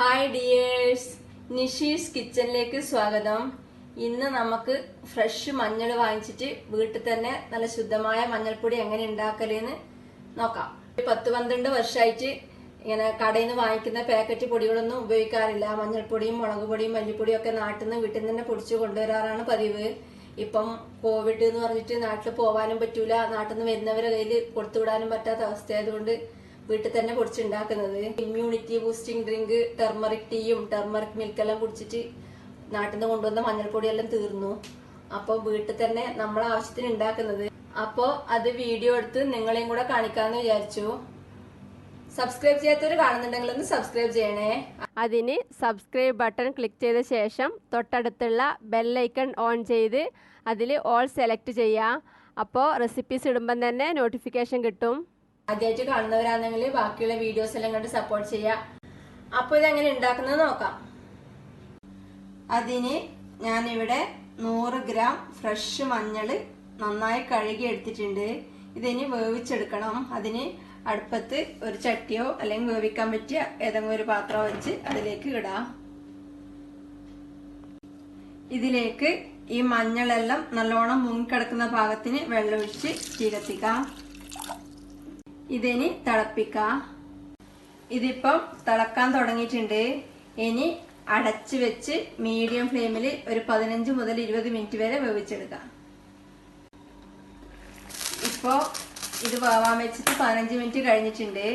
Hi dears, Nishi's കിച്ചണിലേക്ക് സ്വാഗതം. ഇന്ന് നമുക്ക് ഫ്രഷ് മഞ്ഞൾ വാങ്ങിച്ചിട്ട് വീട്ടിൽ തന്നെ നല്ല ശുദ്ധമായ മഞ്ഞൾപ്പൊടി എങ്ങനെ ഉണ്ടാക്കലെന്ന് നോക്കാം. 10-12 വർഷമായിട്ട് ഇങ്ങനെ കടയിൽ നിന്ന് വാങ്ങിക്കുന്ന പാക്കറ്റ് പൊടികളൊന്നും ഉപയോഗിക്കാറില്ല. മഞ്ഞൾപ്പൊടിയും മുളക് പൊടിയും മല്ലിപ്പൊടിയും ഒക്കെ നാട്ടിൽ നിന്ന് വീട്ടിൽ നിന്ന് തന്നെ പൊടിച്ചു കൊണ്ടുവരാറാണ് പതിവ്. ഇപ്പം കോവിഡ് എന്ന് പറഞ്ഞിട്ട് നാട്ടിൽ പോകാനും പറ്റൂല, നാട്ടിൽ നിന്ന് വരുന്നവരെ കയ്യിൽ കൊടുത്തുവിടാനും പറ്റാത്ത അവസ്ഥയായതുകൊണ്ട് വീട്ടിൽ തന്നെ പൊടിച്ചുണ്ടാക്കുന്നത്. ഇമ്മ്യൂണിറ്റി ബൂസ്റ്റിംഗ് ഡ്രിങ്ക്, ടെർമറിക് ടീയും ടെർമറിക് മിൽക്കെല്ലാം കുടിച്ചിട്ട് നാട്ടിൽ നിന്ന് കൊണ്ടുവന്ന മഞ്ഞൾപ്പൊടിയെല്ലാം തീർന്നു. അപ്പോൾ വീട്ടിൽ തന്നെ നമ്മളെ ആവശ്യത്തിന് ഉണ്ടാക്കുന്നത്. അപ്പോൾ അത് വീഡിയോ എടുത്ത് നിങ്ങളെയും കൂടെ കാണിക്കാന്ന് വിചാരിച്ചു. സബ്സ്ക്രൈബ് ചെയ്യാത്തവർ കാണുന്നുണ്ടെങ്കിൽ ഒന്ന് സബ്സ്ക്രൈബ് ചെയ്യണേ. അതിന് സബ്സ്ക്രൈബ് ബട്ടൺ ക്ലിക്ക് ചെയ്ത ശേഷം തൊട്ടടുത്തുള്ള ബെല്ലൈക്കൺ ഓൺ ചെയ്ത് അതിൽ ഓൾ സെലക്ട് ചെയ്യുക. അപ്പോൾ റെസിപ്പീസ് ഇടുമ്പം തന്നെ നോട്ടിഫിക്കേഷൻ കിട്ടും. ആദ്യമായിട്ട് കാണുന്നവരാണെങ്കിൽ ബാക്കിയുള്ള വീഡിയോസ് എല്ലാം കണ്ട് സപ്പോർട്ട് ചെയ്യാം. അപ്പോൾ ഇതെങ്ങനെ ഉണ്ടാക്കുന്നത് നോക്കാം. അതിന് ഞാനിവിടെ 100 ഗ്രാം ഫ്രഷ് മഞ്ഞൾ നന്നായി കഴുകി എടുത്തിട്ടുണ്ട്. ഇതിന് വേവിച്ചെടുക്കണം. അതിന് അടുപ്പത്ത് ഒരു ചട്ടിയോ അല്ലെങ്കിൽ വേവിക്കാൻ പറ്റിയ ഏതെങ്കിലും ഒരു പാത്രം വെച്ച് അതിലേക്ക് ഇടാം. ഇതിലേക്ക് ഈ മഞ്ഞളെല്ലാം നല്ലോണം മുങ്ങിക്കിടക്കുന്ന പാകത്തിന് വെള്ളമൊഴിച്ച് തീ കത്തിക്കാം. ഇതിനി തിളപ്പിക്കാം. ഇതിപ്പം തിളക്കാൻ തുടങ്ങിയിട്ടുണ്ട്. ഇനി അടച്ചു വെച്ച് മീഡിയം ഫ്ലെയിമിൽ ഒരു 15 മുതൽ 20 മിനിറ്റ് വരെ വേവിച്ചെടുക്കാം. ഇപ്പോ ഇത് വേവാൻ വെച്ചിട്ട് 15 മിനിറ്റ് കഴിഞ്ഞിട്ടുണ്ട്.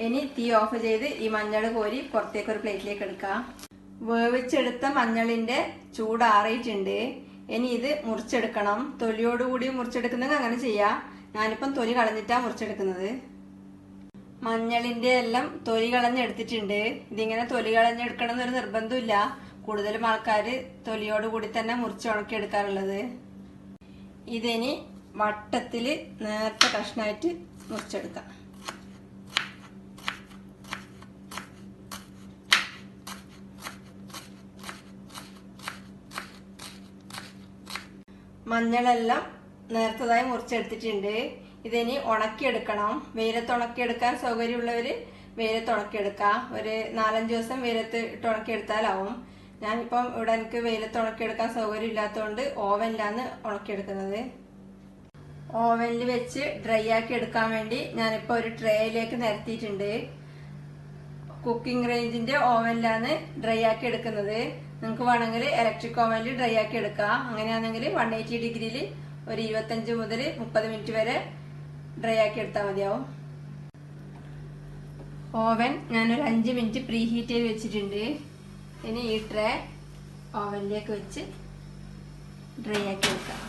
ഇനി തീ ഓഫ് ചെയ്ത് ഈ മഞ്ഞൾ കോരി പുറത്തേക്ക് ഒരു പ്ലേറ്റിലേക്ക് എടുക്കാം. വേവിച്ചെടുത്ത മഞ്ഞളിന്റെ ചൂടാറിയിട്ടുണ്ട്. ഇനി ഇത് മുറിച്ചെടുക്കണം. തൊലിയോടുകൂടി മുറിച്ചെടുക്കുന്നെങ്കിൽ അങ്ങനെ ചെയ്യാം. ഞാനിപ്പം തൊലി കളഞ്ഞിട്ടാ മുറിച്ചെടുക്കുന്നത്. മഞ്ഞളിന്റെ എല്ലാം തൊലി കളഞ്ഞെടുത്തിട്ടുണ്ട്. ഇതിങ്ങനെ തൊലി കളഞ്ഞെടുക്കണം എന്നൊരു നിർബന്ധമില്ല. കൂടുതലും ആൾക്കാര് തൊലിയോടുകൂടി തന്നെ മുറിച്ച് ഉണക്കി എടുക്കാറുള്ളത്. ഇതിനി വട്ടത്തില് നേർത്ത കഷ്ണമായിട്ട് മുറിച്ചെടുക്കാം. മഞ്ഞളെല്ലാം നേർത്തതായി മുറിച്ചെടുത്തിട്ടുണ്ട്. ഇതിനി ഉണക്കിയെടുക്കണം. വെയിലത്ത് ഉണക്കിയെടുക്കാൻ സൗകര്യമുള്ളവര് വെയിലത്ത് ഉണക്കിയെടുക്കാം. ഒരു 4-5 ദിവസം വെയിലത്ത് ഇട്ട് ഉണക്കിയെടുത്താലാവും. ഞാനിപ്പം ഇവിടെ എനിക്ക് വെയിലത്ത് ഉണക്കിയെടുക്കാൻ സൗകര്യം ഇല്ലാത്തതുകൊണ്ട് ഓവനിലാണ് ഉണക്കിയെടുക്കുന്നത്. ഓവനിൽ വെച്ച് ഡ്രൈ ആക്കി എടുക്കാൻ വേണ്ടി ഞാനിപ്പോൾ ഒരു ട്രേയിലേക്ക് നിരത്തിയിട്ടുണ്ട്. കുക്കിംഗ് റേഞ്ചിന്റെ ഓവനിലാണ് ഡ്രൈ ആക്കി എടുക്കുന്നത്. നിങ്ങൾക്ക് വേണമെങ്കിൽ ഇലക്ട്രിക് ഓവനിൽ ഡ്രൈ ആക്കി എടുക്കാം. അങ്ങനെയാണെങ്കിൽ 180 ഡിഗ്രിയിൽ ഒരു 25 മുതൽ 30 മിനിറ്റ് വരെ ഡ്രൈ ആക്കി എടുത്താൽ മതിയാവും. ഓവൻ ഞാനൊരു 5 മിനിറ്റ് പ്രീ ഹീറ്റ് ചെയ്ത് വെച്ചിട്ടുണ്ട്. ഇനി ഈ ട്രേ ഓവനിലേക്ക് വെച്ച് ഡ്രൈ ആക്കി എടുക്കാം.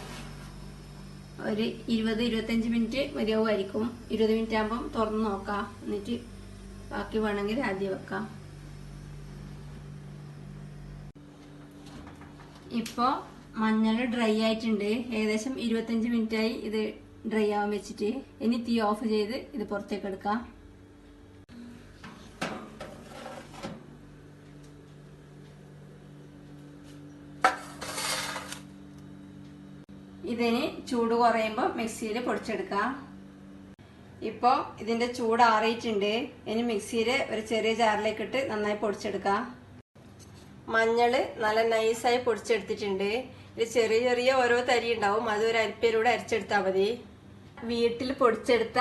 ഒരു 20-25 മിനിറ്റ് മതിയാവുമായിരിക്കും. 20 മിനിറ്റ് ആകുമ്പം തുറന്ന് നോക്കാം. എന്നിട്ട് ബാക്കി വേണമെങ്കിൽ ആദ്യം വെക്കാം. ഇപ്പോൾ മഞ്ഞൾ ഡ്രൈ ആയിട്ടുണ്ട്. ഏകദേശം 25 മിനിറ്റായി ഇത് ഡ്രൈ ആവാൻ വെച്ചിട്ട്. ഇനി തീ ഓഫ് ചെയ്ത് ഇത് പുറത്തേക്ക് എടുക്കാം. ഇതിന് ചൂട് കുറയുമ്പോൾ മിക്സിയിൽ പൊടിച്ചെടുക്കാം. ഇപ്പോൾ ഇതിന്റെ ചൂട് ആറിയിട്ടുണ്ട്. ഇനി മിക്സിയിൽ ഒരു ചെറിയ ജാറിലേക്ക് ഇട്ട് നന്നായി പൊടിച്ചെടുക്കാം. മഞ്ഞള് നല്ല നൈസായി പൊടിച്ചെടുത്തിട്ടുണ്ട്. ഇത് ചെറിയ ചെറിയ ഓരോ തരി ഉണ്ടാവും. അത് ഒരു അരിപ്പയിലൂടെ അരിച്ചെടുത്താൽ മതി. വീട്ടിൽ പൊടിച്ചെടുത്ത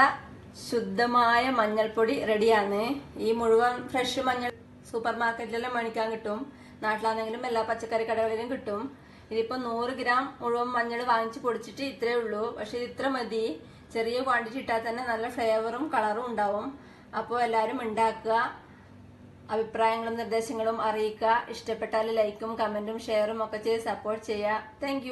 ശുദ്ധമായ മഞ്ഞൾപ്പൊടി റെഡിയാണ്. ഈ മുഴുവൻ ഫ്രഷ് മഞ്ഞൾ സൂപ്പർ മാർക്കറ്റിലെല്ലാം മേടിക്കാൻ കിട്ടും. നാട്ടിലാണെങ്കിലും എല്ലാ പച്ചക്കറി കടകളിലും കിട്ടും. ഇതിപ്പോ 100 ഗ്രാം മുഴുവൻ മഞ്ഞൾ വാങ്ങിച്ച് പൊടിച്ചിട്ട് ഇത്രേ ഉള്ളൂ. പക്ഷെ ഇത് ഇത്ര മതി. ചെറിയ ക്വാണ്ടിറ്റി ഇട്ടാൽ തന്നെ നല്ല ഫ്ലേവറും കളറും ഉണ്ടാവും. അപ്പോൾ എല്ലാവരും ഉണ്ടാക്കുക. അഭിപ്രായങ്ങളും നിർദ്ദേശങ്ങളും അറിയിക്കുക. ഇഷ്ടപ്പെട്ടാൽ ലൈക്കും കമന്റും ഷെയറും ഒക്കെ ചെയ്ത് സപ്പോർട്ട് ചെയ്യുക. താങ്ക്